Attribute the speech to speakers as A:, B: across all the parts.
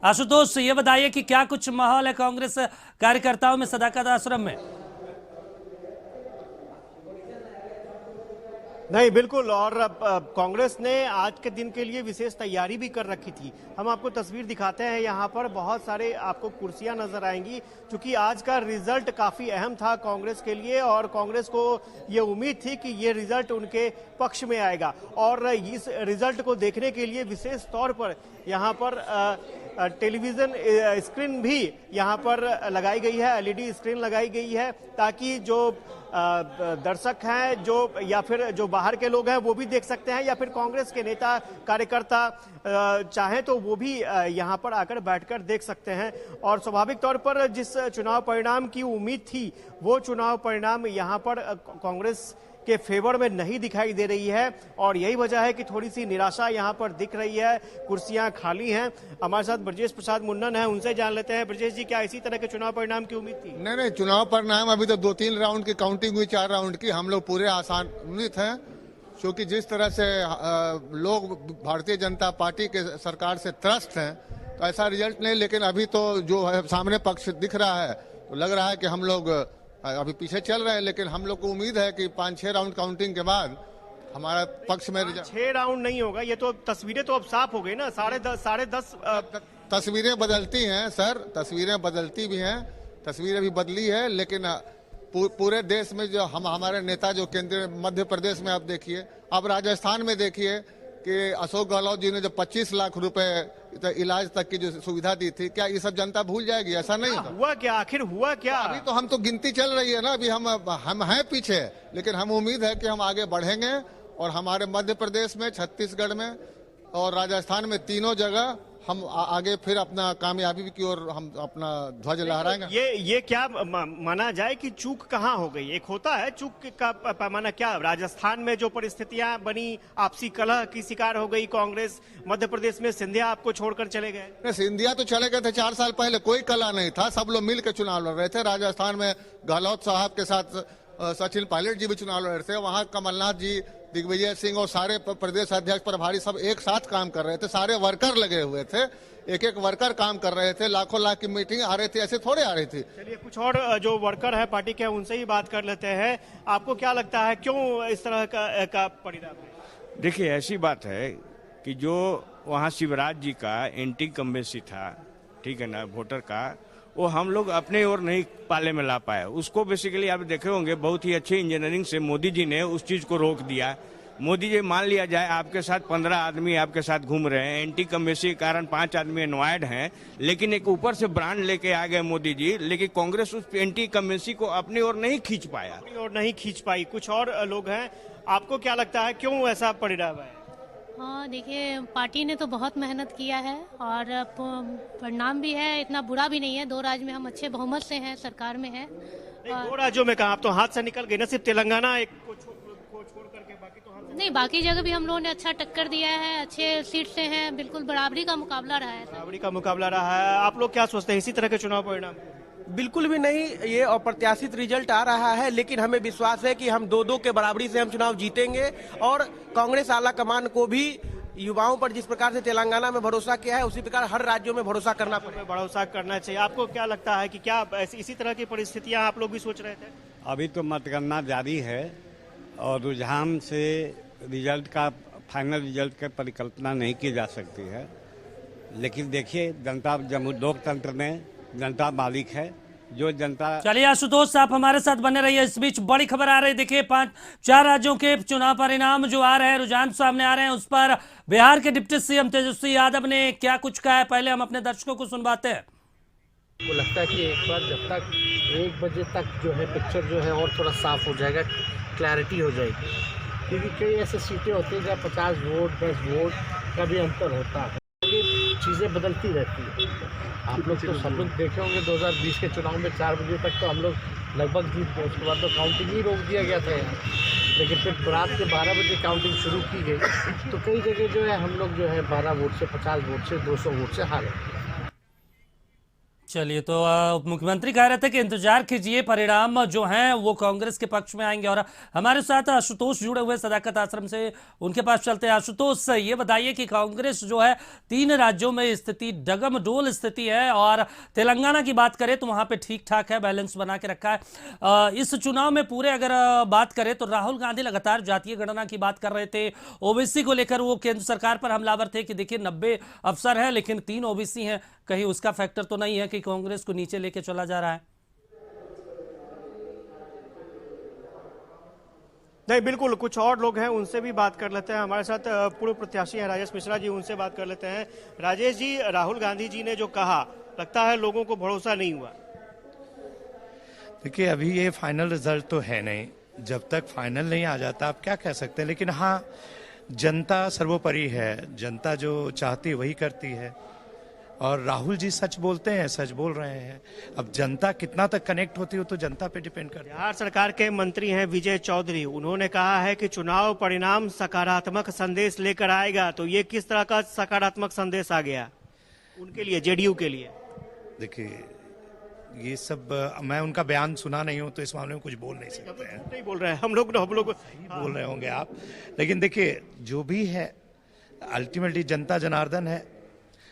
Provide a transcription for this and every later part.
A: आशुतोष, ये बताइए कि क्या कुछ माहौल है कांग्रेस कार्यकर्ताओं में सदाकत आश्रम में?
B: नहीं, बिल्कुल। और कांग्रेस ने आज के दिन के लिए विशेष तैयारी भी कर रखी थी। हम आपको तस्वीर दिखाते हैं। यहाँ पर बहुत सारे आपको कुर्सियां नजर आएंगी, क्योंकि आज का रिजल्ट काफी अहम था कांग्रेस के लिए और कांग्रेस को ये उम्मीद थी कि ये रिजल्ट उनके पक्ष में आएगा। और इस रिजल्ट को देखने के लिए विशेष तौर पर यहाँ पर टेलीविजन स्क्रीन भी यहाँ पर लगाई गई है, एलईडी स्क्रीन लगाई गई है, ताकि जो दर्शक हैं जो या फिर जो बाहर के लोग हैं वो भी देख सकते हैं, या फिर कांग्रेस के नेता कार्यकर्ता चाहें तो वो भी यहाँ पर आकर बैठकर देख सकते हैं। और स्वाभाविक तौर पर जिस चुनाव परिणाम की उम्मीद थी वो चुनाव परिणाम यहाँ पर कांग्रेस के फेवर में नहीं दिखाई दे रही है, और यही वजह है कि थोड़ी सी निराशा यहाँ पर दिख रही है। कुर्सियां खाली हैं। हमारे साथ ब्रजेश प्रसाद मुन्नन है, उनसे जान लेते हैं। ब्रजेश जी, क्या इसी तरह के चुनाव परिणाम की उम्मीद थी?
C: नहीं, चुनाव परिणाम अभी तो 2-3 राउंड की काउंटिंग हुई, 4 राउंड की। हम लोग पूरे आसान्वित हैं, क्योंकि जिस तरह से लोग भारतीय जनता पार्टी के सरकार से त्रस्त हैं, तो ऐसा रिजल्ट नहीं। लेकिन अभी तो जो है सामने पक्ष दिख रहा है, तो लग रहा है कि हम लोग अभी पीछे चल रहे हैं। लेकिन हम लोग को उम्मीद है कि 5-6 राउंड काउंटिंग के बाद हमारा पक्ष में
B: 6 राउंड नहीं होगा। ये तो तस्वीरें तो अब साफ हो गई ना। 10:30
C: तस्वीरें बदलती हैं सर, तस्वीरें बदलती भी हैं, तस्वीरें भी बदली है। लेकिन पूरे देश में जो हमारे नेता जो केंद्रीय मध्य प्रदेश में आप देखिए, अब राजस्थान में देखिए कि अशोक गहलोत जी ने जो 25 लाख रुपए इलाज तक की जो सुविधा दी थी, क्या ये सब जनता भूल जाएगी? ऐसा नहीं
B: हुआ क्या? आखिर हुआ क्या?
C: अभी तो हम तो गिनती चल रही है ना। अभी हम हैं पीछे, लेकिन हम उम्मीद है कि हम आगे बढ़ेंगे। और हमारे मध्य प्रदेश में, छत्तीसगढ़ में और राजस्थान में, तीनों जगह हम आगे फिर अपना कामयाबी की ओर हम अपना ध्वज लहराएंगे।
B: ये क्या माना जाए कि चूक कहाँ हो गई? एक होता है चूक का पैमाना। क्या राजस्थान में जो परिस्थितियां बनी, आपसी कलह की शिकार हो गई कांग्रेस, मध्य प्रदेश में सिंधिया आपको छोड़कर चले गए?
C: सिंधिया तो चले गए थे 4 साल पहले, कोई कलह नहीं था, सब लोग मिल के चुनाव लड़ रहे थे। राजस्थान में गहलोत साहब के साथ सचिन पायलट जी भी चुनाव लड़ रहे थे। वहाँ कमलनाथ जी, दिग्विजय सिंह और सारे प्रदेश अध्यक्ष प्रभारी सब एक साथ काम कर रहे थे। सारे वर्कर लगे हुए थे, एक वर्कर काम कर रहे थे। लाखों लाख की मीटिंग आ रही थी, ऐसे थोड़े आ रही थी।
B: चलिए, कुछ और जो वर्कर है पार्टी के, उनसे ही बात कर लेते हैं। आपको क्या लगता है, क्यों इस तरह का परिणाम है?
D: देखिए, ऐसी बात है कि जो वहाँ शिवराज जी का एंटी कम्बेंसी था, ठीक है ना, वोटर का, वो हम लोग अपने ओर नहीं पाले में ला पाए। उसको बेसिकली आप देखे होंगे, बहुत ही अच्छी इंजीनियरिंग से मोदी जी ने उस चीज को रोक दिया। मोदी जी, मान लिया जाए आपके साथ 15 आदमी आपके साथ घूम रहे हैं, एंटी कम्बेंसी के कारण 5 आदमी एनवायर्ड हैं, लेकिन एक ऊपर से ब्रांड लेके आ गए मोदी जी, लेकिन कांग्रेस उस एंटी कम्बेंसी को अपनी ओर नहीं खींच पाया।
B: अपनी ओर नहीं खींच पाई। कुछ और लोग हैं, आपको क्या लगता है क्यों ऐसा परिणाम है?
E: हाँ, देखिए, पार्टी ने तो बहुत मेहनत किया है और परिणाम भी है, इतना बुरा भी नहीं है। 2 राज्य में हम अच्छे बहुमत से हैं, सरकार में है।
B: 2 राज्यों में कहा, आप तो हाथ से निकल गए ना। सिर्फ तेलंगाना एक को छोड़ करके बाकी तो हाथ से।
E: नहीं, बाकी जगह भी हम लोगों ने अच्छा टक्कर दिया है, अच्छे सीट से हैं, बिल्कुल बराबरी का मुकाबला रहा है।
B: बराबरी का मुकाबला रहा है। आप लोग क्या सोचते हैं इसी तरह के चुनाव परिणाम?
F: बिल्कुल भी नहीं, ये अप्रत्याशित रिजल्ट आ रहा है, लेकिन हमें विश्वास है कि हम 2-2 के बराबरी से हम चुनाव जीतेंगे। और कांग्रेस आला कमान को भी युवाओं पर जिस प्रकार से तेलंगाना में भरोसा किया है, उसी प्रकार हर राज्यों में भरोसा करना पड़ेगा।
B: भरोसा करना चाहिए। आपको क्या लगता है कि क्या इसी तरह की परिस्थितियां आप लोग भी सोच रहे थे?
G: अभी तो मतगणना जारी है और रुझान से रिजल्ट का, फाइनल रिजल्ट की परिकल्पना नहीं की जा सकती है। लेकिन देखिए, जनता, लोकतंत्र में जनता मालिक है, जो जनता।
A: चलिए आशुतोष, आप हमारे साथ बने रहिए। इस बीच बड़ी खबर आ रही है। देखिए, 5-4 राज्यों के चुनाव परिणाम जो आ रहे हैं, रुझान सामने आ रहे हैं, उस पर बिहार के डिप्टी सीएम तेजस्वी यादव ने क्या कुछ कहा है, पहले हम अपने दर्शकों को सुनवाते हैं।
H: मुझे लगता है कि एक बार जब तक 1 बजे तक जो है पिक्चर जो है और थोड़ा साफ हो जाएगा, क्लैरिटी हो जाएगी। क्योंकि कई ऐसी सीटें होती हैं जहाँ 50 वोट 10 वोट का भी अंतर होता है, चीज़ें बदलती रहती है। आप लोग तो सब लोग देखे होंगे 2020 के चुनाव में 4 बजे तक तो हम लोग लगभग जीत गए। उसके बाद तो काउंटिंग ही रोक दिया गया था यहाँ, लेकिन फिर रात के 12 बजे काउंटिंग शुरू की गई, तो कई जगह जो है हम लोग जो है 12 वोट से, 50 वोट से, 200 वोट से हारे।
A: चलिए, तो मुख्यमंत्री कह रहे थे कि इंतजार कीजिए, परिणाम जो हैं वो कांग्रेस के पक्ष में आएंगे। और हमारे साथ आशुतोष जुड़े हुए सदाकत आश्रम से, उनके पास चलते हैं। आशुतोष, ये बताइए कि कांग्रेस जो है 3 राज्यों में स्थिति डगमडोल स्थिति है, और तेलंगाना की बात करें तो वहां पे ठीक ठाक है, बैलेंस बना के रखा है। इस चुनाव में पूरे अगर बात करें तो राहुल गांधी लगातार जातीय गणना की बात कर रहे थे, ओबीसी को लेकर वो केंद्र सरकार पर हमलावर थे कि देखिए 90 अफसर है लेकिन 3 ओबीसी हैं, कहीं उसका फैक्टर तो नहीं है कि कांग्रेस को नीचे लेके चला जा रहा है?
B: नहीं, बिल्कुल, कुछ और लोग हैं, उनसे भी बात कर लेते हैं। हमारे साथ पूर्व प्रत्याशी हैं राजेश मिश्रा जी, उनसे बात कर लेते हैं। राजेश जी, राहुल गांधी जी ने जो कहा, लगता है लोगों को भरोसा नहीं हुआ।
I: देखिए, अभी ये फाइनल रिजल्ट तो है नहीं, जब तक फाइनल नहीं आ जाता आप क्या कह सकते हैं। लेकिन हाँ, जनता सर्वोपरि है, जनता जो चाहती है वही करती है, और राहुल जी सच बोलते हैं, सच बोल रहे हैं। अब जनता कितना तक कनेक्ट होती हो तो जनता पे डिपेंड करता है।
B: बिहार सरकार के मंत्री हैं विजय चौधरी, उन्होंने कहा है कि चुनाव परिणाम सकारात्मक संदेश लेकर आएगा, तो ये किस तरह का सकारात्मक संदेश आ गया उनके लिए, जेडीयू के लिए?
I: देखिए, ये सब मैं उनका बयान सुना नहीं हूं तो इस मामले में कुछ बोल नहीं सकते हैं।
B: नहीं बोल रहे हैं हम लोग
I: बोल रहे होंगे आप, लेकिन देखिए जो भी है अल्टीमेटली जनता जनार्दन है।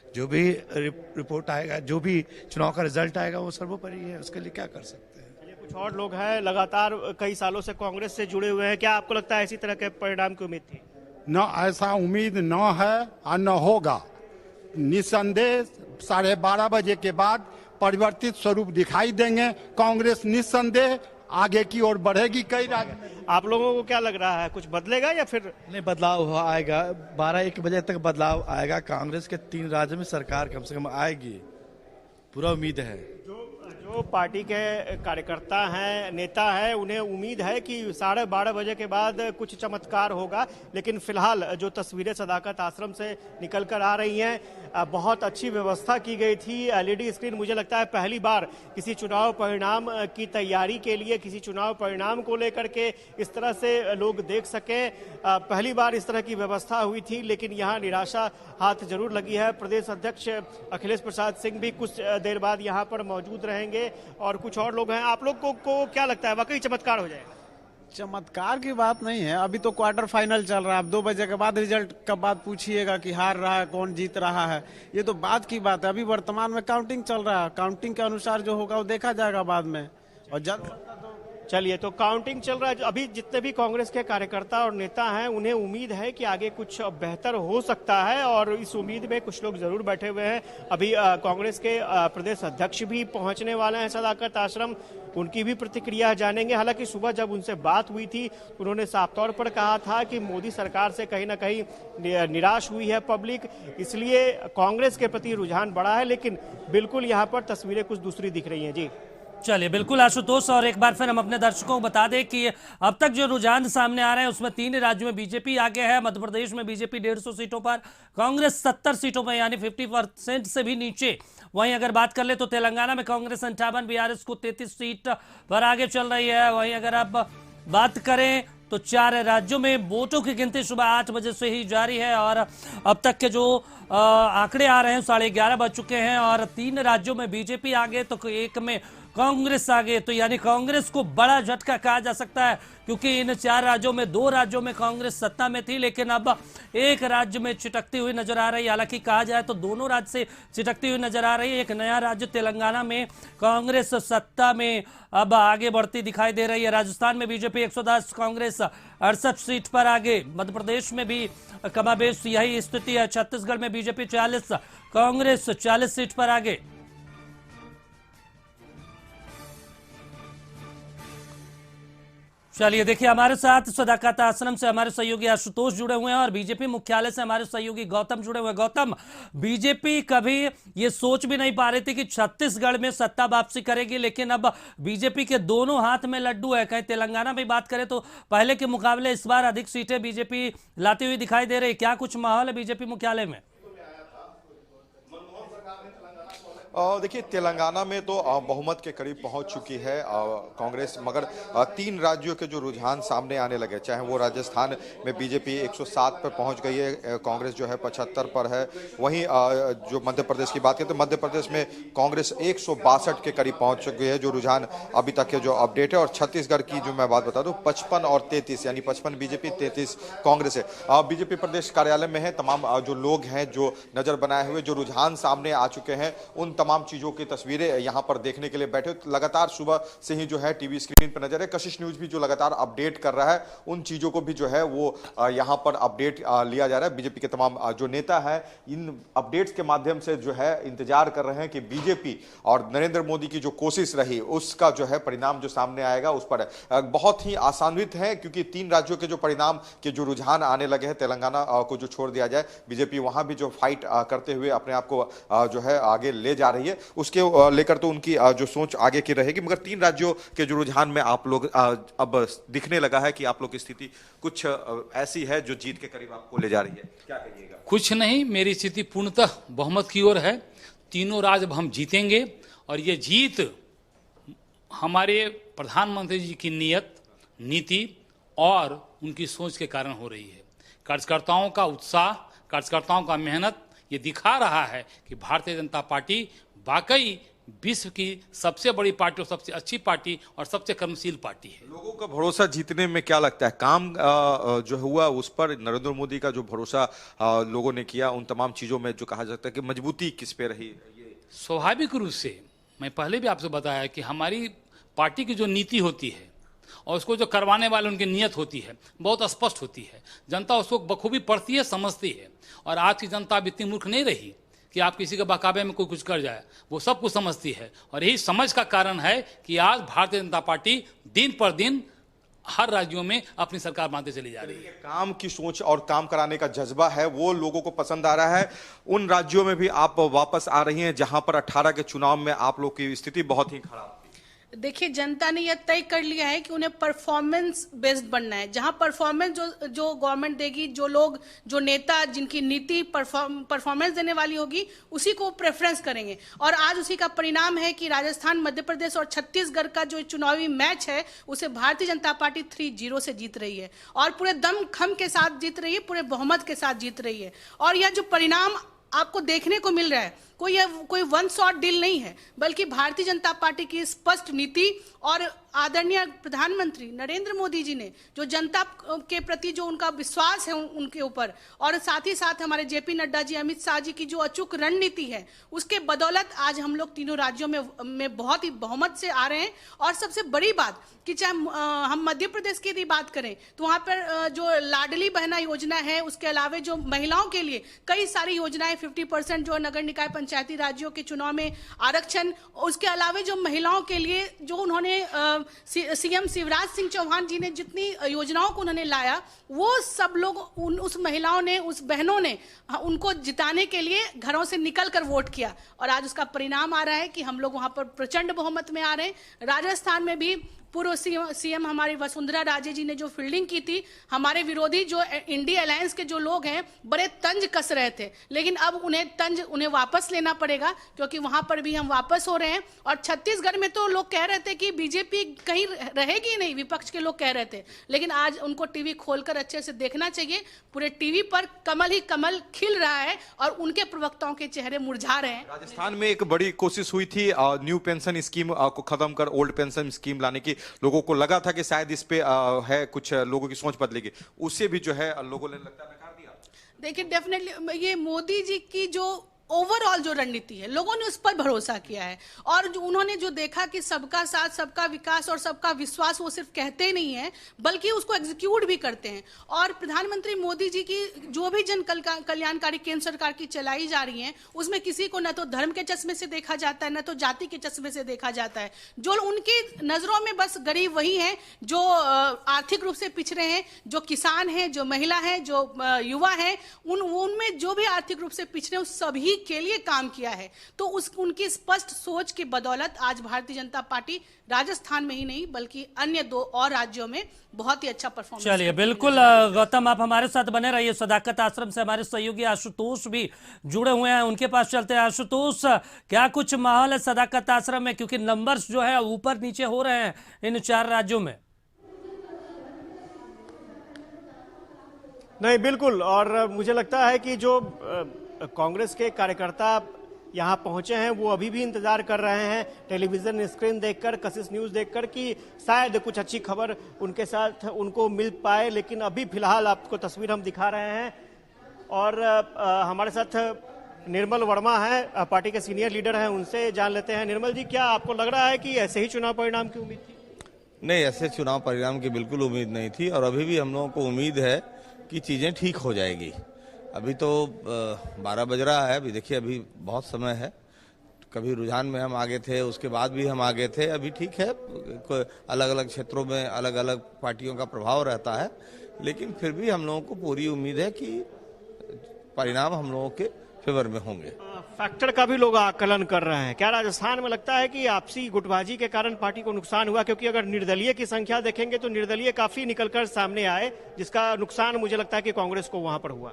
I: जो भी रिपोर्ट आएगा, जो भी चुनाव का रिजल्ट आएगा वो सर्वोपरि है, उसके लिए क्या कर सकते हैं।
B: कुछ और लोग हैं, लगातार कई सालों से कांग्रेस से जुड़े हुए हैं, क्या आपको लगता है इसी तरह के परिणाम की उम्मीद थी?
J: न ऐसा उम्मीद न है और न होगा। निस्संदेह 12:30 बजे के बाद परिवर्तित स्वरूप दिखाई देंगे। कांग्रेस निस्संदेह आगे की ओर बढ़ेगी। कई राज्य
B: आप लोगों को क्या लग रहा है, कुछ बदलेगा या फिर
F: नहीं, बदलाव आएगा। 12-1 बजे तक बदलाव आएगा। कांग्रेस के 3 राज्यों में सरकार कम से कम आएगी, पूरा उम्मीद है।
B: जो पार्टी के कार्यकर्ता हैं, नेता हैं, उन्हें उम्मीद है कि 12:30 बजे के बाद कुछ चमत्कार होगा, लेकिन फिलहाल जो तस्वीरें सदाकत आश्रम से निकल कर आ रही हैं, बहुत अच्छी व्यवस्था की गई थी। एलईडी स्क्रीन, मुझे लगता है पहली बार किसी चुनाव परिणाम की तैयारी के लिए, किसी चुनाव परिणाम को लेकर के इस तरह से लोग देख सकें, पहली बार इस तरह की व्यवस्था हुई थी। लेकिन यहाँ निराशा हाथ जरूर लगी है। प्रदेश अध्यक्ष अखिलेश प्रसाद सिंह भी कुछ देर बाद यहाँ पर मौजूद रहेंगे, और कुछ और लोग हैं। आप लोग को क्या लगता है, वाकई चमत्कार हो जाएगा?
F: चमत्कार की बात नहीं है, अभी तो क्वार्टर फाइनल चल रहा है। अब 2 बजे के बाद रिजल्ट का बात पूछिएगा कि हार रहा है कौन, जीत रहा है, ये तो बाद की बात है। अभी वर्तमान में काउंटिंग चल रहा है, काउंटिंग के अनुसार जो होगा वो देखा जाएगा बाद में। और जब
B: चलिए, तो काउंटिंग चल रहा है। अभी जितने भी कांग्रेस के कार्यकर्ता और नेता हैं, उन्हें उम्मीद है कि आगे कुछ बेहतर हो सकता है, और इस उम्मीद में कुछ लोग जरूर बैठे हुए हैं। अभी कांग्रेस के प्रदेश अध्यक्ष भी पहुंचने वाले हैं सदाकत आश्रम, उनकी भी प्रतिक्रिया जानेंगे। हालांकि सुबह जब उनसे बात हुई थी, उन्होंने साफ तौर पर कहा था कि मोदी सरकार से कहीं ना कहीं निराश हुई है पब्लिक, इसलिए कांग्रेस के प्रति रुझान बढ़ा है। लेकिन बिल्कुल यहाँ पर तस्वीरें कुछ दूसरी दिख रही हैं। जी
A: चलिए, बिल्कुल आशुतोष, और एक बार फिर हम अपने दर्शकों को बता दें कि अब तक जो रुझान सामने आ रहे हैं उसमें 3 राज्यों में बीजेपी आगे है। मध्य प्रदेश में बीजेपी 150 सीटों पर, कांग्रेस 70 सीटों पर, यानी 50% से भी नीचे। वहीं अगर बात कर ले तो तेलंगाना में कांग्रेस 58, बीआरएस को 33 सीट पर आगे चल रही है। वहीं अगर आप बात करें तो 4 राज्यों में वोटों की गिनती सुबह 8 बजे से ही जारी है, और अब तक के जो आंकड़े आ रहे हैं 11:30 बज चुके हैं, और 3 राज्यों में बीजेपी आगे तो 1 में कांग्रेस आगे। तो यानी कांग्रेस को बड़ा झटका कहा जा सकता है, क्योंकि इन 4 राज्यों में 2 राज्यों में कांग्रेस सत्ता में थी, लेकिन अब एक राज्य में चिटकती हुई नजर आ रही है। हालांकि कहा जाए तो दोनों राज्य से चिटकती हुई नजर आ रही है। एक नया राज्य तेलंगाना में कांग्रेस सत्ता में अब आगे बढ़ती दिखाई दे रही है। राजस्थान में बीजेपी 110, कांग्रेस 68 सीट पर आगे। मध्य प्रदेश में भी कमाबेश यही स्थिति है। छत्तीसगढ़ में बीजेपी 40, कांग्रेस 40 सीट पर आगे। चलिए, देखिए, हमारे साथ सदाकत आश्रम से हमारे सहयोगी आशुतोष जुड़े हुए हैं, और बीजेपी मुख्यालय से हमारे सहयोगी गौतम जुड़े हुए हैं। गौतम, बीजेपी कभी ये सोच भी नहीं पा रही थी कि छत्तीसगढ़ में सत्ता वापसी करेगी, लेकिन अब बीजेपी के दोनों हाथ में लड्डू है। कहीं तेलंगाना में बात करें तो पहले के मुकाबले इस बार अधिक सीटें बीजेपी लाती हुई दिखाई दे रही। क्या कुछ माहौल है बीजेपी मुख्यालय में?
K: देखिए, तेलंगाना में तो बहुमत के करीब पहुंच चुकी है कांग्रेस, मगर 3 राज्यों के जो रुझान सामने आने लगे, चाहे वो राजस्थान में बीजेपी 107 पर पहुंच गई है, कांग्रेस जो है 75 पर है। वहीं जो मध्य प्रदेश की बात करें तो मध्य प्रदेश में कांग्रेस 162 के करीब पहुंच चुकी है, जो रुझान अभी तक के जो अपडेट है। और छत्तीसगढ़ की जो मैं बात बता दूं, 55 और 33, यानी 55 बीजेपी 33 कांग्रेस है। बीजेपी प्रदेश कार्यालय में है, तमाम जो लोग हैं जो नजर बनाए हुए, जो रुझान सामने आ चुके हैं, उन तमाम चीजों की तस्वीरें यहां पर देखने के लिए बैठे। लगातार सुबह से ही जो है टीवी स्क्रीन पर नजर है। कशिश न्यूज भी जो लगातार अपडेट कर रहा है, उन चीजों को भी जो है वो यहां पर अपडेट लिया जा रहा है। बीजेपी के तमाम जो नेता है इन अपडेट्स के माध्यम से जो है इंतजार कर रहे हैं कि बीजेपी और नरेंद्र मोदी की जो कोशिश रही उसका जो है परिणाम जो सामने आएगा उस पर बहुत ही आशान्वित है, क्योंकि 3 राज्यों के जो परिणाम के जो रुझान आने लगे हैं, तेलंगाना को जो छोड़ दिया जाए, बीजेपी वहां भी जो फाइट करते हुए अपने आप को जो है आगे ले जा रही है, उसके लेकर तो उनकी जो सोच आगे की रहेगी। मगर 3 राज्यों के जो रुझान में आप लोग अब दिखने लगा है कि आप लोग की स्थिति कुछ ऐसी है जो जीत के करीब आपको ले जा रही है, क्या कहिएगा?
L: कुछ नहीं, मेरी स्थिति पूर्णतः बहुमत की ओर है। तीनों राज्य अब हम जीतेंगे और ये जीत हमारे प्रधानमंत्री जी की नीयत, नीति और उनकी सोच के कारण हो रही है। कार्यकर्ताओं का उत्साह, कार्यकर्ताओं का मेहनत ये दिखा रहा है कि भारतीय जनता पार्टी वाकई विश्व की सबसे बड़ी पार्टी और सबसे अच्छी पार्टी और सबसे कर्मशील पार्टी है।
K: लोगों का भरोसा जीतने में क्या लगता है, काम जो हुआ उस पर नरेंद्र मोदी का जो भरोसा लोगों ने किया, उन तमाम चीजों में जो कहा जाता है कि मजबूती किस पे रही?
L: स्वाभाविक रूप से मैं पहले भी आपसे बताया कि हमारी पार्टी की जो नीति होती है और उसको जो करवाने वाले उनकी नीयत होती है बहुत स्पष्ट होती है। जनता उसको बखूबी पढ़ती है, समझती है। और आज की जनता अब इतनी मूर्ख नहीं रही कि आप किसी के बकावे में कोई कुछ कर जाए, वो सब कुछ समझती है। और यही समझ का कारण है कि आज भारतीय जनता पार्टी दिन पर दिन हर राज्यों में अपनी सरकार बनाते चली जा रही है।
K: काम की सोच और काम कराने का जज्बा है वो लोगों को पसंद आ रहा है। उन राज्यों में भी आप वापस आ रही हैं जहां पर 18 के चुनाव में आप लोग की स्थिति बहुत ही खराब।
M: देखिए, जनता ने यह तय कर लिया है कि उन्हें परफॉर्मेंस बेस्ड बनना है। जहां परफॉर्मेंस जो गवर्नमेंट देगी, जो लोग, जो नेता जिनकी नीति परफॉर्मेंस देने वाली होगी, उसी को प्रेफरेंस करेंगे। और आज उसी का परिणाम है कि राजस्थान, मध्य प्रदेश और छत्तीसगढ़ का जो चुनावी मैच है उसे भारतीय जनता पार्टी 3-0 से जीत रही है और पूरे दम खम के साथ जीत रही है, पूरे बहुमत के साथ जीत रही है। और यह जो परिणाम आपको देखने को मिल रहा है, कोई वन शॉट डील नहीं है, बल्कि भारतीय जनता पार्टी की स्पष्ट नीति और आदरणीय प्रधानमंत्री नरेंद्र मोदी जी ने जो जनता के प्रति जो उनका विश्वास है उनके ऊपर, और साथ ही साथ हमारे जेपी नड्डा जी, अमित शाह जी की जो अचूक रणनीति है, उसके बदौलत आज हम लोग तीनों राज्यों में बहुत ही बहुमत से आ रहे हैं। और सबसे बड़ी बात कि चाहे हम मध्य प्रदेश की यदि बात करें तो वहाँ पर जो लाडली बहना योजना है, उसके अलावा जो महिलाओं के लिए कई सारी योजनाएं, 50% जो नगर निकाय पंचायती राज्यों के चुनाव में आरक्षण, उसके अलावा जो महिलाओं के लिए जो उन्होंने सीएम शिवराज सिंह चौहान जी ने जितनी योजनाओं को उन्होंने लाया, वो सब लोग उस महिलाओं ने, उस बहनों ने उनको जिताने के लिए घरों से निकल कर वोट किया। और आज उसका परिणाम आ रहा है कि हम लोग वहां पर प्रचंड बहुमत में आ रहे हैं। राजस्थान में भी पूर्व सीएम हमारी वसुंधरा राजे जी ने जो फील्डिंग की थी, हमारे विरोधी जो इंडिया अलायंस के जो लोग हैं बड़े तंज कस रहे थे, लेकिन अब उन्हें वापस लेना पड़ेगा, क्योंकि वहां पर भी हम वापस हो रहे हैं। और छत्तीसगढ़ में तो लोग कह रहे थे कि बीजेपी कहीं रहेगी नहीं, विपक्ष के लोग कह रहे थे, लेकिन आज उनको टीवी खोलकर अच्छे से देखना चाहिए। पूरे टीवी पर कमल ही कमल खिल रहा है और उनके प्रवक्ताओं के चेहरे मुरझा रहे हैं।
K: राजस्थान में एक बड़ी कोशिश हुई थी न्यू पेंशन स्कीम को खत्म कर ओल्ड पेंशन स्कीम लाने की। लोगों को लगा था कि शायद इस पे है कुछ लोगों की सोच बदलेगी, उससे भी जो है लोगों ने लगता है नकार दिया।
M: देखिए, डेफिनेटली ये मोदी जी की जो ओवरऑल जो रणनीति है, लोगों ने उस पर भरोसा किया है और जो उन्होंने जो देखा कि सबका साथ, सबका विकास और सबका विश्वास वो सिर्फ कहते नहीं है बल्कि उसको एग्जीक्यूट भी करते हैं। और प्रधानमंत्री मोदी जी की जो भी जन कल्याणकारी केंद्र सरकार की चलाई जा रही है, उसमें किसी को न तो धर्म के चश्मे से देखा जाता है, न तो जाति के चश्मे से देखा जाता है। जो उनकी नजरों में बस गरीब वही है जो आर्थिक रूप से पिछड़े हैं, जो किसान हैं, जो महिला है, जो युवा है, उनमें जो भी आर्थिक रूप से पिछड़े, उस सभी के लिए काम किया है। तो उनकी स्पष्ट सोच की बदौलत आज भारतीय जनता पार्टी राजस्थान में ही नहीं बल्कि अन्य 2 और राज्यों में बहुत ही अच्छा परफॉर्मेंस।
A: चलिए बिल्कुल गौतम, आप हमारे साथ बने रहिए। सदाकत आश्रम से हमारे सहयोगी आशुतोष भी जुड़े हुए हैं, उनके पास चलते हैं। आशुतोष, क्या कुछ माहौल है सदाकत आश्रम में, क्योंकि नंबर्स जो है ऊपर नीचे हो रहे हैं इन 4 राज्यों में?
B: नहीं, बिल्कुल। और मुझे लगता है कि जो कांग्रेस के कार्यकर्ता यहाँ पहुंचे हैं वो अभी भी इंतजार कर रहे हैं टेलीविजन स्क्रीन देखकर, कशिश न्यूज देखकर कि शायद कुछ अच्छी खबर उनके साथ उनको मिल पाए। लेकिन अभी फिलहाल आपको तस्वीर हम दिखा रहे हैं और हमारे साथ निर्मल वर्मा है, पार्टी के सीनियर लीडर हैं, उनसे जान लेते हैं। निर्मल जी, क्या आपको लग रहा है कि ऐसे ही चुनाव परिणाम की उम्मीद थी?
N: नहीं, ऐसे चुनाव परिणाम की बिल्कुल उम्मीद नहीं थी और अभी भी हम लोगों को उम्मीद है कि चीज़ें ठीक हो जाएगी। अभी तो 12 बज रहा है, अभी देखिए अभी बहुत समय है। कभी रुझान में हम आगे थे, उसके बाद भी हम आगे थे, अभी ठीक है। अलग अलग क्षेत्रों में अलग अलग पार्टियों का प्रभाव रहता है, लेकिन फिर भी हम लोगों को पूरी उम्मीद है कि परिणाम हम लोगों के फेवर में होंगे।
B: फैक्टर का भी लोग आकलन कर रहे हैं। क्या राजस्थान में लगता है कि आपसी गुटबाजी के कारण पार्टी को नुकसान हुआ? क्योंकि अगर निर्दलीय की संख्या देखेंगे तो निर्दलीय काफी निकलकर सामने आए, जिसका नुकसान मुझे लगता है कि कांग्रेस को वहां पर हुआ।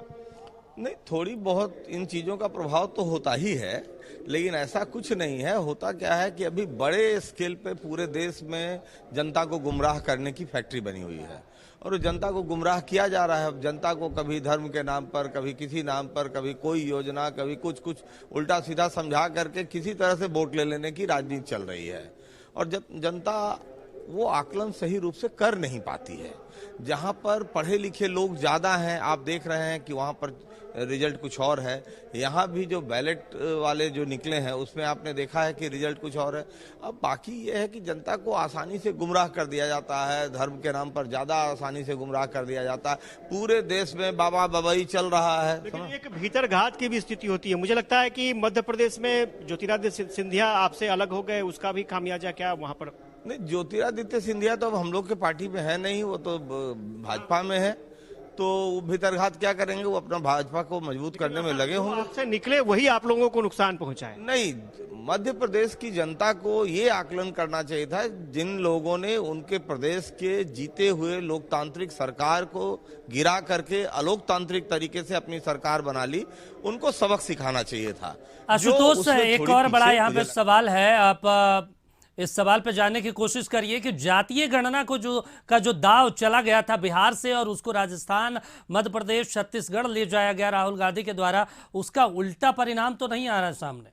N: नहीं, थोड़ी बहुत इन चीज़ों का प्रभाव तो होता ही है, लेकिन ऐसा कुछ नहीं है। होता क्या है कि अभी बड़े स्केल पे पूरे देश में जनता को गुमराह करने की फैक्ट्री बनी हुई है और जनता को गुमराह किया जा रहा है। जनता को कभी धर्म के नाम पर, कभी किसी नाम पर, कभी कोई योजना, कभी कुछ उल्टा सीधा समझा करके किसी तरह से वोट ले लेने की राजनीति चल रही है और जनता वो आकलन सही रूप से कर नहीं पाती है। जहां पर पढ़े लिखे लोग ज़्यादा हैं, आप देख रहे हैं कि वहां पर रिजल्ट कुछ और है। यहाँ भी जो बैलेट वाले जो निकले हैं उसमें आपने देखा है कि रिजल्ट कुछ और है। अब बाकी ये है कि जनता को आसानी से गुमराह कर दिया जाता है, धर्म के नाम पर ज़्यादा आसानी से गुमराह कर दिया जाता है। पूरे देश में बाबा बबई चल रहा है।
B: लेकिन एक भीतर घात की भी स्थिति होती है। मुझे लगता है कि मध्य प्रदेश में ज्योतिरादित्य सिंधिया आपसे अलग हो गए, उसका भी खामियाजा क्या वहां पर?
N: नहीं, ज्योतिरादित्य सिंधिया तो अब हम लोग के पार्टी में है नहीं, वो तो भाजपा में है। तो भीतरघात क्या करेंगे, वो अपना भाजपा को मजबूत करने में लगे होंगे।
B: आपसे निकले वही आप लोगों को नुकसान पहुंचाए।
N: नहीं, मध्य प्रदेश की जनता को ये आकलन करना चाहिए था, जिन लोगों ने उनके प्रदेश के जीते हुए लोकतांत्रिक सरकार को गिरा करके अलोकतांत्रिक तरीके से अपनी सरकार बना ली, उनको सबक सिखाना चाहिए था।
A: आशुतोष, एक और बड़ा यहाँ पे सवाल है, आप इस सवाल पे जानने की कोशिश करिए कि जातीय गणना को जो दाव चला गया था बिहार से और उसको राजस्थान, मध्य प्रदेश, छत्तीसगढ़ ले जाया गया राहुल गांधी के द्वारा, उसका उल्टा परिणाम तो नहीं आ रहा है सामने?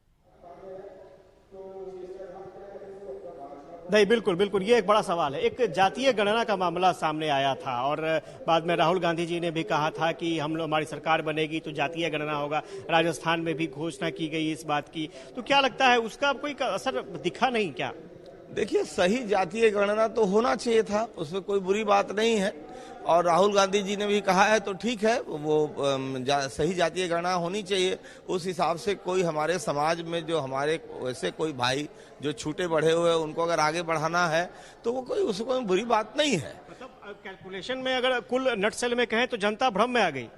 B: नहीं, बिल्कुल बिल्कुल, ये एक बड़ा सवाल है। एक जातीय गणना का मामला सामने आया था और बाद में राहुल गांधी जी ने भी कहा था कि हमारी सरकार बनेगी तो जातीय गणना होगा। राजस्थान में भी घोषणा की गई इस बात की। तो क्या लगता है उसका कोई असर दिखा नहीं क्या?
N: देखिए, सही जातीय गणना तो होना चाहिए था, उसमें कोई बुरी बात नहीं है और राहुल गांधी जी ने भी कहा है तो ठीक है, वो सही जातीय गणना होनी चाहिए। उस हिसाब से कोई हमारे समाज में जो हमारे वैसे कोई भाई जो छूटे बढ़े हुए उनको अगर आगे बढ़ाना है तो वो उसको कोई बुरी बात नहीं है।
B: मतलब कैलकुलेशन में अगर कुल नटसेल में कहें तो जनता भ्रम में आ गई?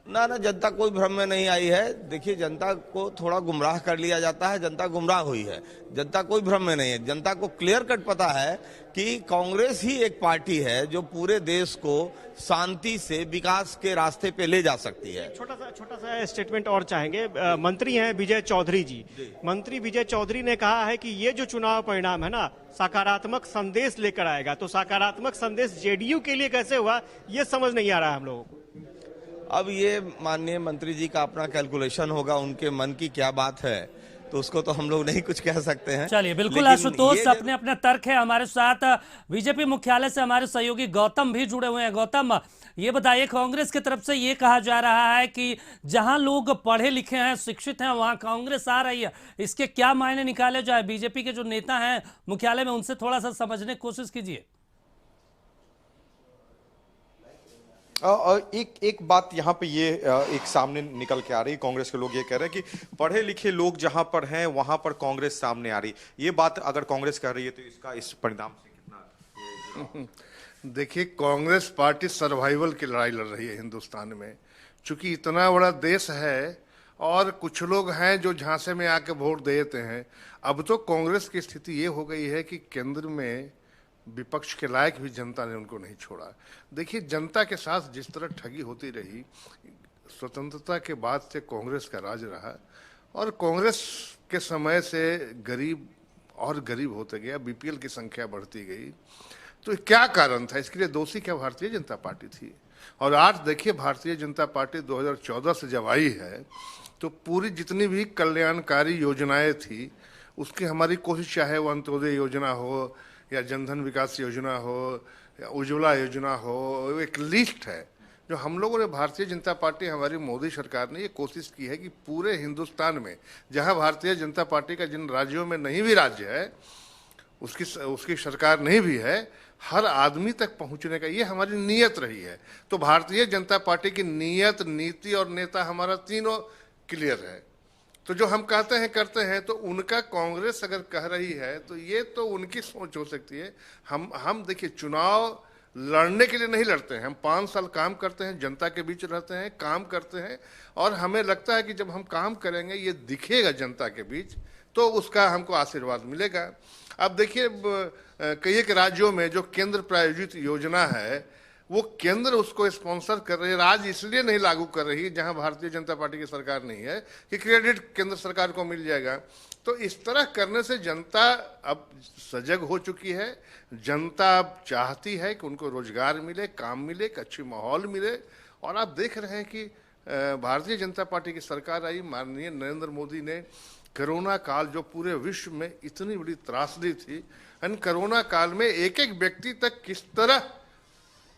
N: ना, जनता कोई भ्रम में नहीं आई है। देखिए, जनता को थोड़ा गुमराह कर लिया जाता है, जनता गुमराह हुई है, जनता कोई भ्रम में नहीं है। जनता को क्लियर कट पता है कि कांग्रेस ही एक पार्टी है जो पूरे देश को शांति से विकास के रास्ते पे ले जा सकती है।
B: छोटा सा स्टेटमेंट और चाहेंगे। मंत्री हैं विजय चौधरी जी। मंत्री विजय चौधरी ने कहा है कि ये जो चुनाव परिणाम है ना, सकारात्मक संदेश लेकर आएगा। तो सकारात्मक संदेश जेडीयू के लिए कैसे हुआ, ये समझ नहीं आ रहा है हम लोगों को।
N: अब ये माननीय मंत्री जी का अपना कैलकुलेशन होगा, उनके मन की क्या बात है, तो उसको तो हम लोग नहीं कुछ कह सकते हैं।
A: चलिए, बिल्कुल आशुतोष, अपने अपने तर्क है। हमारे साथ बीजेपी मुख्यालय से हमारे सहयोगी गौतम भी जुड़े हुए हैं। गौतम, ये बताइए, कांग्रेस की तरफ से ये कहा जा रहा है कि जहां लोग पढ़े लिखे हैं, शिक्षित हैं, वहां कांग्रेस आ रही है। इसके क्या मायने निकाले जाए? बीजेपी के जो नेता हैं मुख्यालय में, उनसे थोड़ा सा समझने की कोशिश कीजिए।
K: एक बात यहाँ पे ये एक सामने निकल के आ रही है। कांग्रेस के लोग ये कह रहे हैं कि पढ़े लिखे लोग जहां पर हैं वहां पर कांग्रेस सामने आ रही। ये बात अगर कांग्रेस कह रही है तो इसका इस परिणाम से कितना?
O: देखिए, कांग्रेस पार्टी सर्वाइवल की लड़ाई लड़ रही है हिंदुस्तान में। चूंकि इतना बड़ा देश है और कुछ लोग हैं जो झांसे में आके वोट दे देते हैं। अब तो कांग्रेस की स्थिति ये हो गई है कि केंद्र में विपक्ष के लायक भी जनता ने उनको नहीं छोड़ा। देखिए, जनता के साथ जिस तरह ठगी होती रही, स्वतंत्रता के बाद से कांग्रेस का राज रहा और कांग्रेस के समय से गरीब और गरीब होते गया, बीपीएल की संख्या बढ़ती गई। तो क्या कारण था? इसके लिए दोषी क्या भारतीय जनता पार्टी थी? और आज देखिए, भारतीय जनता पार्टी 2014 से जब आई है तो पूरी जितनी भी कल्याणकारी योजनाएं थी उसकी हमारी कोशिश, चाहे वो अंत्योदय योजना हो या जनधन विकास योजना हो या उज्ज्वला योजना हो, एक लिस्ट है जो हम लोगों ने, भारतीय जनता पार्टी, हमारी मोदी सरकार ने ये कोशिश की है कि पूरे हिंदुस्तान में जहां भारतीय जनता पार्टी का जिन राज्यों में नहीं भी राज्य है, उसकी सरकार नहीं भी है, हर आदमी तक पहुंचने का ये हमारी नीयत रही है। तो भारतीय जनता पार्टी की नीयत, नीति और नेता हमारा तीनों क्लियर है। तो जो हम कहते हैं करते हैं, तो उनका कांग्रेस अगर कह रही है तो ये तो उनकी सोच हो सकती है। हम देखिए, चुनाव लड़ने के लिए नहीं लड़ते हैं। हम 5 साल काम करते हैं, जनता के बीच रहते हैं, काम करते हैं और हमें लगता है कि जब हम काम करेंगे, ये दिखेगा जनता के बीच, तो उसका हमको आशीर्वाद मिलेगा। अब देखिए, कई एक राज्यों में जो केंद्र प्रायोजित योजना है वो केंद्र उसको स्पॉन्सर कर रही है, राज्य इसलिए नहीं लागू कर रही है जहां भारतीय जनता पार्टी की सरकार नहीं है कि क्रेडिट केंद्र सरकार को मिल जाएगा। तो इस तरह करने से जनता अब सजग हो चुकी है। जनता अब चाहती है कि उनको रोजगार मिले, काम मिले, एक अच्छी माहौल मिले। और आप देख रहे हैं कि भारतीय जनता पार्टी की सरकार आई, माननीय नरेंद्र मोदी ने कोरोना काल, जो पूरे विश्व में इतनी बड़ी त्रासदी थी, इन कोरोना काल में एक एक व्यक्ति तक किस तरह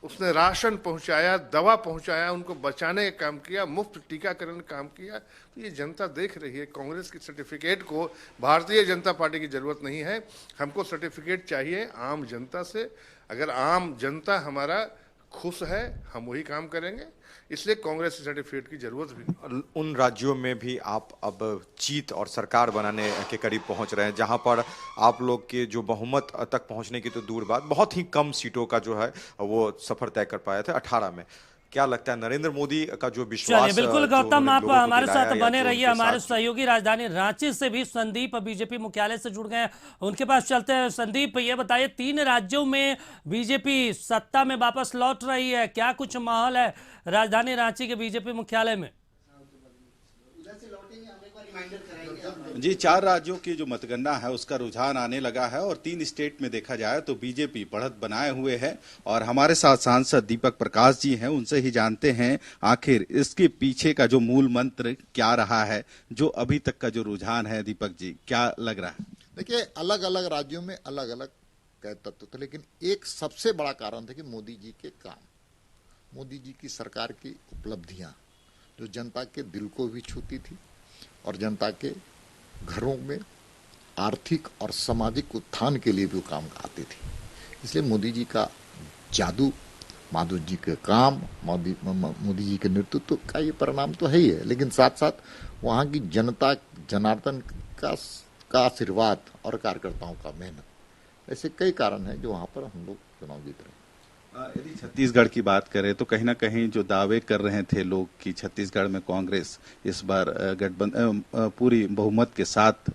O: उसने राशन पहुंचाया, दवा पहुंचाया, उनको बचाने का काम किया, मुफ्त टीकाकरण का काम किया। तो ये जनता देख रही है। कांग्रेस की सर्टिफिकेट को भारतीय जनता पार्टी की जरूरत नहीं है। हमको सर्टिफिकेट चाहिए आम जनता से। अगर आम जनता हमारा खुश है, हम वही काम करेंगे। इसलिए कांग्रेस सर्टिफिकेट की जरूरत भी नहीं।
K: उन राज्यों में भी आप अब जीत और सरकार बनाने के करीब पहुंच रहे हैं जहां पर आप लोग के जो बहुमत तक पहुंचने की तो दूर बात, बहुत ही कम सीटों का जो है वो सफर तय कर पाए थे 18 में। क्या लगता है नरेंद्र मोदी का जो विश्वास?
A: चलिए, बिल्कुल गौतम, आप हमारे साथ बने रहिए। हमारे सहयोगी राजधानी रांची से भी संदीप बीजेपी मुख्यालय से जुड़ गए हैं, उनके पास चलते हैं। संदीप, ये बताइए, 3 राज्यों में बीजेपी सत्ता में वापस लौट रही है, क्या कुछ माहौल है राजधानी रांची के बीजेपी मुख्यालय में?
P: जी, 4 राज्यों की जो मतगणना है उसका रुझान आने लगा है और 3 स्टेट में देखा जाए तो बीजेपी बढ़त बनाए हुए है। और हमारे साथ सांसद दीपक प्रकाश जी हैं, उनसे ही जानते हैं आखिर इसके पीछे का जो मूल मंत्र क्या रहा है, जो अभी तक का जो रुझान है। दीपक जी, क्या लग रहा है?
Q: देखिए, अलग अलग राज्यों में अलग अलग तत्व थे, लेकिन एक सबसे बड़ा कारण था कि मोदी जी के काम, मोदी जी की सरकार की उपलब्धियां जो जनता के दिल को भी छूती थी और जनता के घरों में आर्थिक और सामाजिक उत्थान के लिए भी काम आती थी। इसलिए मोदी जी का जादू, माधव जी के काम, मोदी जी के नेतृत्व का ये परिणाम तो है ही है, लेकिन साथ साथ वहाँ की जनता, जनार्दन का आशीर्वाद और कार्यकर्ताओं का मेहनत, ऐसे कई कारण हैं जो वहाँ पर हम लोग चुनाव जीत रहे हैं।
P: यदि छत्तीसगढ़ की बात करें तो कहीं ना कहीं जो दावे कर रहे थे लोग कि छत्तीसगढ़ में कांग्रेस इस बार गठबंधन पूरी बहुमत के साथ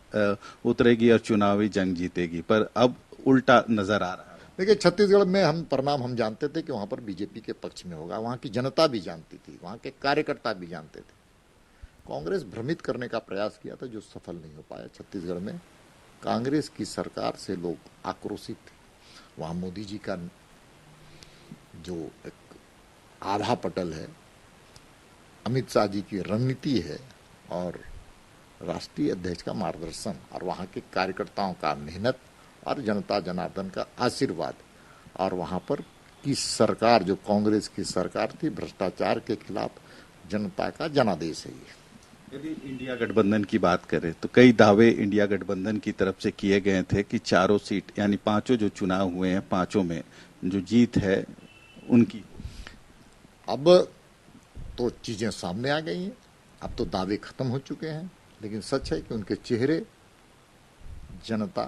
P: उतरेगी और चुनावी जंग जीतेगी, पर अब उल्टा नजर आ रहा है।
Q: देखिए, छत्तीसगढ़ में हम जानते थे कि वहाँ पर बीजेपी के पक्ष में होगा, वहाँ की जनता भी जानती थी, वहाँ के कार्यकर्ता भी जानते थे। कांग्रेस भ्रमित करने का प्रयास किया था जो सफल नहीं हो पाया। छत्तीसगढ़ में कांग्रेस की सरकार से लोग आक्रोशित थे। वहाँ मोदी जी का जो एक आधा पटल है, अमित शाह जी की रणनीति है और राष्ट्रीय अध्यक्ष का मार्गदर्शन और वहाँ के कार्यकर्ताओं का मेहनत और जनता जनार्दन का आशीर्वाद, और वहाँ पर की सरकार जो कांग्रेस की सरकार थी, भ्रष्टाचार के खिलाफ जनता का जनादेश है ये।
P: यदि इंडिया गठबंधन की बात करें तो कई दावे इंडिया गठबंधन की तरफ से किए गए थे कि 4 सीट यानी 5 जो चुनाव हुए हैं, 5 में जो जीत है उनकी।
Q: अब तो चीजें सामने आ गई हैं, अब तो दावे खत्म हो चुके हैं, लेकिन सच है कि उनके चेहरे जनता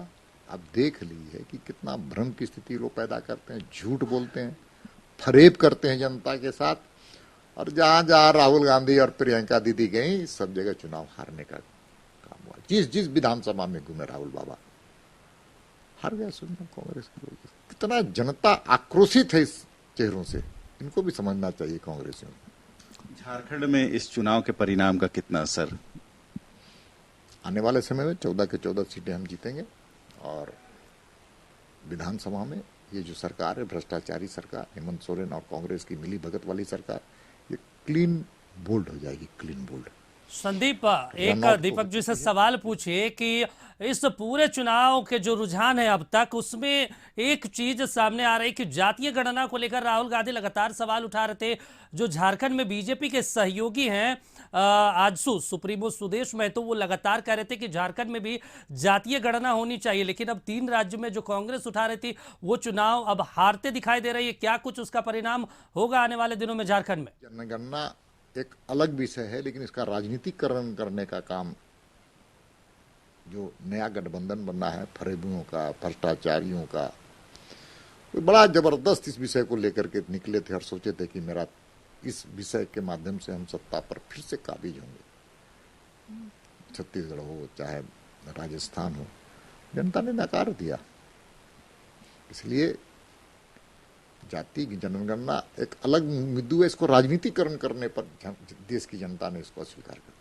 Q: अब देख ली है कि कितना भ्रम की स्थिति लोग पैदा करते हैं, झूठ बोलते हैं, फरेब करते हैं जनता के साथ और जहां जहां राहुल गांधी और प्रियंका दीदी गई सब जगह चुनाव हारने का काम हुआ। जिस जिस विधानसभा में घूमे राहुल बाबा हार गया चुनाव कांग्रेस के लोग। कितना जनता आक्रोशित है इस चेहरों से, इनको भी समझना चाहिए कांग्रेसियों को।
P: झारखंड में इस चुनाव के परिणाम का कितना असर?
Q: आने वाले समय में 14 के 14 सीटें हम जीतेंगे और विधानसभा में ये जो सरकार है, भ्रष्टाचारी सरकार, हेमंत सोरेन और कांग्रेस की मिली भगत वाली सरकार, ये क्लीन बोल्ड हो जाएगी, क्लीन बोल्ड।
A: संदीप, एक दीपक जी से सवाल पूछिए कि इस पूरे चुनाव के जो रुझान है अब तक, उसमें एक चीज सामने आ रही कि जातीय गणना को लेकर राहुल गांधी लगातार सवाल उठा रहे थे। जो झारखंड में बीजेपी के सहयोगी हैं आजसू सुप्रीमो सुदेश महतो, वो लगातार कह रहे थे कि झारखंड में भी जातीय गणना होनी चाहिए, लेकिन अब 3 राज्यों में जो कांग्रेस उठा रही थी वो चुनाव अब हारते दिखाई दे रही है। क्या कुछ उसका परिणाम होगा आने वाले दिनों में झारखंड में?
Q: जनगणना एक अलग विषय है, लेकिन इसका राजनीतिकरण करने का काम जो नया गठबंधन बनना है फरेबियों का, भ्रष्टाचारियों का, तो बड़ा जबरदस्त इस विषय को लेकर के निकले थे और सोचे थे कि मेरा इस विषय के माध्यम से हम सत्ता पर फिर से काबिज होंगे। छत्तीसगढ़ हो चाहे राजस्थान हो, जनता ने नकार दिया। इसलिए जाति की जनगणना एक अलग मुद्दू है, इसको राजनीतिकरण करने पर देश की जनता ने इसको अस्वीकार कर दिया।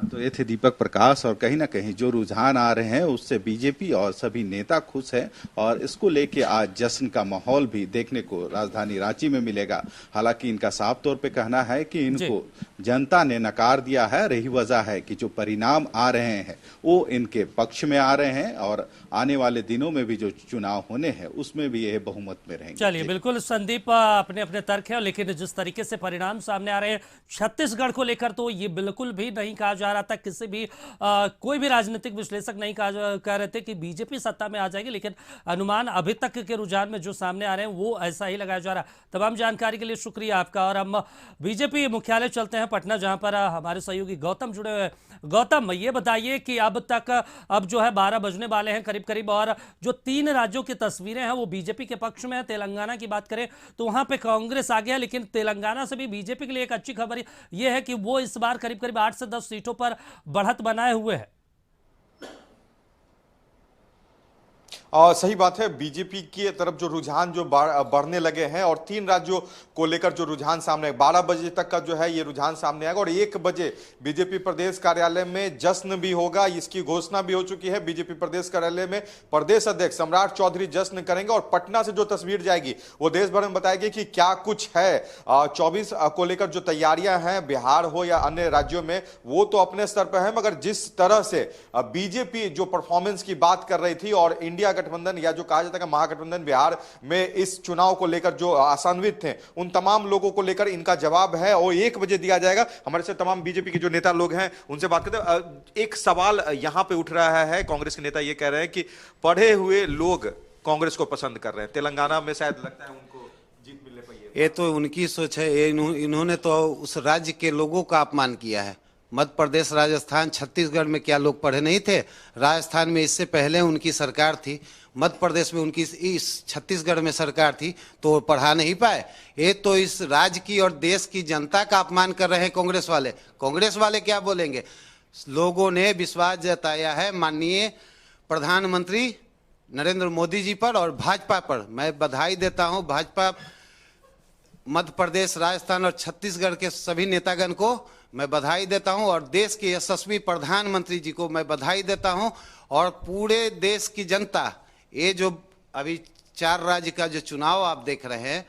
P: तो ये थे दीपक प्रकाश, और कहीं ना कहीं जो रुझान आ रहे हैं उससे बीजेपी और सभी नेता खुश हैं और इसको लेके आज जश्न का माहौल भी देखने को राजधानी रांची में मिलेगा। हालांकि इनका साफ तौर पे कहना है कि इनको जनता ने नकार दिया है। रही वजह है कि जो परिणाम आ रहे हैं वो इनके पक्ष में आ रहे हैं और आने वाले दिनों में भी जो चुनाव होने हैं उसमें भी ये बहुमत में रहेंगे।
A: चलिए, बिल्कुल संदीप अपने अपने तर्क है, लेकिन जिस तरीके से परिणाम सामने आ रहे हैं छत्तीसगढ़ को लेकर, तो ये बिल्कुल भी नहीं कहा जा रहा था, किसी भी कोई भी राजनीतिक विश्लेषक नहीं कह रहे थे कि बीजेपी सत्ता में आ जाएगी, लेकिन अनुमान अभी तक के रुझान में जो सामने आ रहे हैं वो ऐसा ही लगाया जा रहा है। तमाम जानकारी के लिए शुक्रिया आपका। और हम बीजेपी मुख्यालय चलते हैं पटना, जहां पर हमारे सहयोगी गौतम जुड़े हुए हैं। गौतम, ये बताइए कि अब तक अब जो है 12 बजने वाले हैं करीब करीब, और जो 3 राज्यों की तस्वीरें हैं वो बीजेपी के पक्ष में है। तेलंगाना की बात करें तो वहां पे कांग्रेस आ गया, लेकिन तेलंगाना से भी बीजेपी के लिए एक अच्छी खबर यह है कि वो इस बार करीब करीब 8 से 10 सीटों पर बढ़त बनाए हुए है।
K: सही बात है, बीजेपी की तरफ जो रुझान जो बढ़ने लगे हैं और 3 राज्यों को लेकर जो रुझान सामने 12 बजे तक का जो है ये रुझान सामने आएगा और 1 बजे बीजेपी प्रदेश कार्यालय में जश्न भी होगा। इसकी घोषणा भी हो चुकी है। बीजेपी प्रदेश कार्यालय में प्रदेश अध्यक्ष सम्राट चौधरी जश्न करेंगे और पटना से जो तस्वीर जाएगी वो देश भर में बताएगी कि क्या कुछ है। 24 को लेकर जो तैयारियां हैं बिहार हो या अन्य राज्यों में, वो तो अपने स्तर पर है, मगर जिस तरह से बीजेपी जो परफॉर्मेंस की बात कर रही थी और इंडिया गठबंधन या जो कहा जाता है महागठबंधन बिहार में इस चुनाव को लेकर जो आशान्वित थे उन तमाम लोगों को लेकर इनका जवाब है और 1 बजे दिया जाएगा। हमारे से तमाम बीजेपी के जो नेता लोग हैं उनसे बात करते हैं। एक सवाल यहां पे उठ रहा है, कांग्रेस के नेता ये कह रहे हैं कि पढ़े हुए लोग कांग्रेस को पसंद कर रहे हैं, तेलंगाना में शायद लगता है उनको जीत मिलने पाई।
R: ये तो उनकी सोच है, इन्होंने तो उस राज्य के लोगों का अपमान किया है। मध्य प्रदेश, राजस्थान, छत्तीसगढ़ में क्या लोग पढ़े नहीं थे? राजस्थान में इससे पहले उनकी सरकार थी, मध्य प्रदेश में उनकी, इस छत्तीसगढ़ में सरकार थी, तो पढ़ा नहीं पाए। ये तो इस राज्य की और देश की जनता का अपमान कर रहे हैं कांग्रेस वाले। कांग्रेस वाले क्या बोलेंगे? लोगों ने विश्वास जताया है माननीय प्रधानमंत्री नरेंद्र मोदी जी पर और भाजपा पर। मैं बधाई देता हूं भाजपा, मध्य प्रदेश, राजस्थान और छत्तीसगढ़ के सभी नेतागण को मैं बधाई देता हूं और देश के यशस्वी प्रधानमंत्री जी को मैं बधाई देता हूं और पूरे देश की जनता। ये जो अभी 4 राज्य का जो चुनाव आप देख रहे हैं,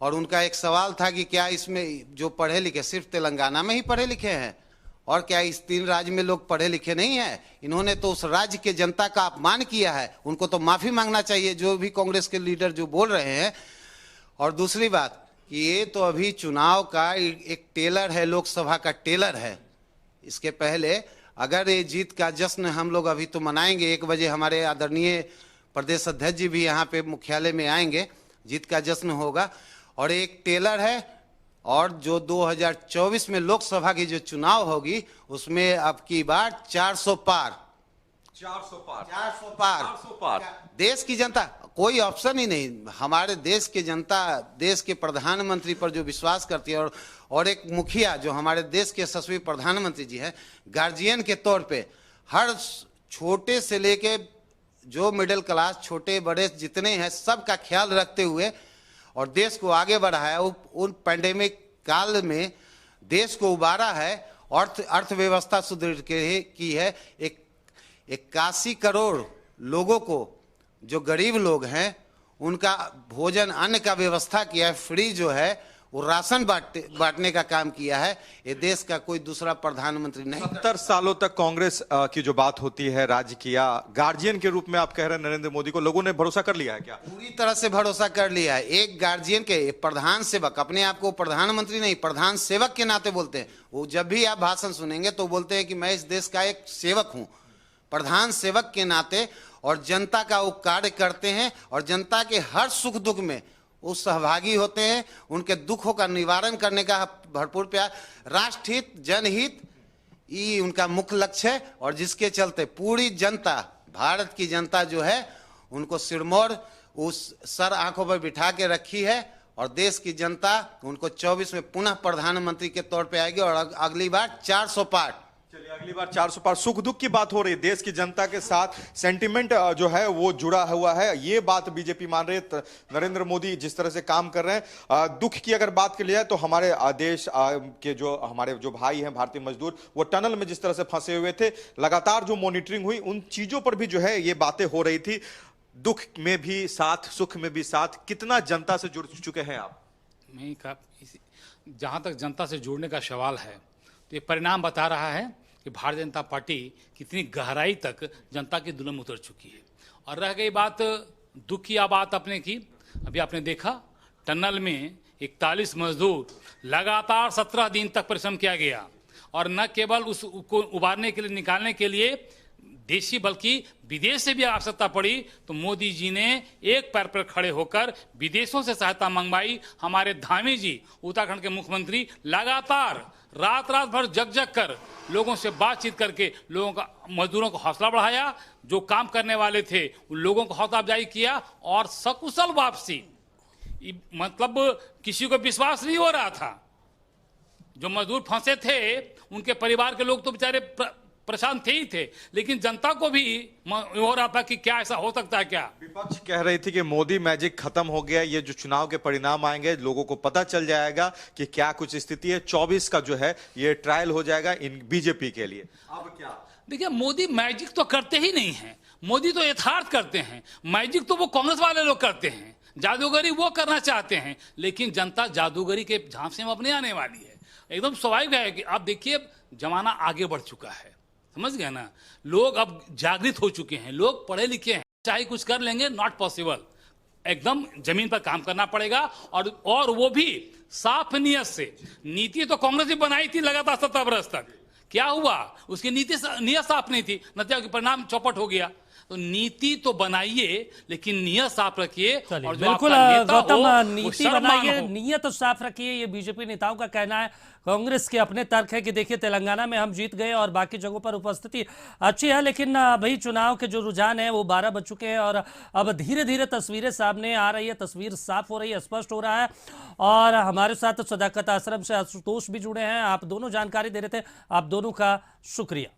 R: और उनका एक सवाल था कि क्या इसमें जो पढ़े लिखे सिर्फ तेलंगाना में ही पढ़े लिखे हैं और क्या इस 3 राज्य में लोग पढ़े लिखे नहीं हैं? इन्होंने तो उस राज्य के जनता का अपमान किया है, उनको तो माफी मांगना चाहिए जो भी कांग्रेस के लीडर जो बोल रहे हैं। और दूसरी बात कि ये तो अभी चुनाव का एक टेलर है, लोकसभा का टेलर है। इसके पहले अगर ये जीत का जश्न हम लोग अभी तो मनाएंगे, 1 बजे हमारे आदरणीय प्रदेश अध्यक्ष जी भी यहाँ पे मुख्यालय में आएंगे, जीत का जश्न होगा। और एक टेलर है, और जो 2024 में लोकसभा की जो चुनाव होगी उसमें अब की बार 400 पार
K: 400 पार
R: 400 पार देश की जनता, कोई ऑप्शन ही नहीं। हमारे देश की जनता देश के प्रधानमंत्री पर जो विश्वास करती है, और एक मुखिया जो हमारे देश के यशस्वी प्रधानमंत्री जी हैं, गार्जियन के तौर पे हर छोटे से लेके जो मिडिल क्लास, छोटे बड़े जितने हैं, सबका ख्याल रखते हुए और देश को आगे बढ़ाया। उन पैंडेमिक काल में देश को उबारा है, अर्थव्यवस्था सुदृढ़ की है। 81 करोड़ लोगों को, जो गरीब लोग हैं, उनका भोजन अन्न का व्यवस्था किया है। फ्री जो है वो राशन बांटने का काम किया है। ये देश का कोई दूसरा प्रधानमंत्री नहीं।
K: 70 सालों तक कांग्रेस की जो बात होती है, राज्य किया, गार्जियन के रूप में आप कह रहे हैं नरेंद्र मोदी को, लोगों ने भरोसा कर लिया है क्या?
R: पूरी तरह से भरोसा कर लिया है। एक गार्जियन के प्रधान सेवक, अपने आप को प्रधानमंत्री नहीं, प्रधान सेवक के नाते बोलते हैं। वो जब भी आप भाषण सुनेंगे तो बोलते हैं कि मैं इस देश का एक सेवक हूं, प्रधान सेवक के नाते, और जनता का वो कार्य करते हैं और जनता के हर सुख दुख में वो सहभागी होते हैं। उनके दुखों का निवारण करने का भरपूर प्रयास, राष्ट्र हित, जनहित, ये उनका मुख्य लक्ष्य है। और जिसके चलते पूरी जनता, भारत की जनता जो है, उनको सिरमौर उस सर आंखों पर बिठा के रखी है। और देश की जनता उनको 24 में पुनः प्रधानमंत्री के तौर पे आएगी और अगली बार 400 पार।
K: चलिए, अगली बार 400 पार। सुख दुख की बात हो रही है, देश की जनता के साथ सेंटिमेंट जो है वो जुड़ा हुआ है, ये बात बीजेपी मान रही है। नरेंद्र मोदी जिस तरह से काम कर रहे हैं, दुख की अगर बात कर लिया तो हमारे देश के जो हमारे जो भाई हैं भारतीय मजदूर, वो टनल में जिस तरह से फंसे हुए थे, लगातार जो मॉनिटरिंग हुई, उन चीजों पर भी जो है ये बातें हो रही थी। दुख में भी साथ, सुख में भी साथ। कितना जनता से जुड़ चुके हैं आप?
L: मैं जहां तक जनता से जुड़ने का सवाल है, तो ये परिणाम बता रहा है कि भारतीय जनता पार्टी कितनी गहराई तक जनता की दिलों में उतर चुकी है। और रह गई बात दुख की, बात आपने की, अभी आपने देखा टनल में 41 मजदूर लगातार 17 दिन तक परिश्रम किया गया, और न केवल उसको उबारने के लिए, निकालने के लिए देशी बल्कि विदेश से भी आवश्यकता पड़ी तो मोदी जी ने एक पैर पर खड़े होकर विदेशों से सहायता मंगवाई। हमारे धामी जी, उत्तराखंड के मुख्यमंत्री, लगातार रात भर जग कर लोगों से बातचीत करके लोगों का, मजदूरों को हौसला बढ़ाया। जो काम करने वाले थे उन लोगों को हौसला अफजाई किया और सकुशल वापसी। मतलब किसी को विश्वास नहीं हो रहा था। जो मजदूर फंसे थे उनके परिवार के लोग तो बेचारे परेशान थे ही थे, लेकिन जनता को भी हो रहा था कि क्या ऐसा हो सकता है क्या।
K: विपक्ष कह रही थी कि मोदी मैजिक खत्म हो गया, ये जो चुनाव के परिणाम आएंगे लोगों को पता चल जाएगा कि क्या कुछ स्थिति है। 24 का जो है ये ट्रायल हो जाएगा इन बीजेपी के लिए। अब क्या
L: देखिए, मोदी मैजिक तो करते ही नहीं है, मोदी तो यथार्थ करते हैं। मैजिक तो वो कांग्रेस वाले लोग करते हैं, जादूगरी वो करना चाहते हैं, लेकिन जनता जादूगरी के झांसे में अपने आने वाली है। एकदम स्वाभाविक है कि आप देखिए जमाना आगे बढ़ चुका है, समझ गए ना। लोग अब जागृत हो चुके हैं, लोग पढ़े लिखे हैं, चाहे कुछ कर लेंगे, नॉट पॉसिबल। एकदम जमीन पर काम करना पड़ेगा, और वो भी साफ नियत से। नीति तो कांग्रेस ने बनाई थी लगातार 17 वर्ष तक, क्या हुआ? उसकी नियत साफ नहीं थी, नतीजा परिणाम चौपट हो गया। तो नीति तो बनाइए लेकिन नियत साफ रखिए। और
A: बिल्कुल गौतम, नीति बनाइए, नियत साफ रखिए, ये बीजेपी नेताओं का कहना है। कांग्रेस के अपने तर्क है कि देखिए तेलंगाना में हम जीत गए और बाकी जगहों पर उपस्थिति अच्छी है, लेकिन भाई चुनाव के जो रुझान है वो 12 बज चुके हैं और अब धीरे धीरे तस्वीरें सामने आ रही है, तस्वीर साफ हो रही है, स्पष्ट हो रहा है। और हमारे साथ सदाकत आश्रम से आशुतोष भी जुड़े हैं, आप दोनों जानकारी दे रहे थे, आप दोनों का शुक्रिया।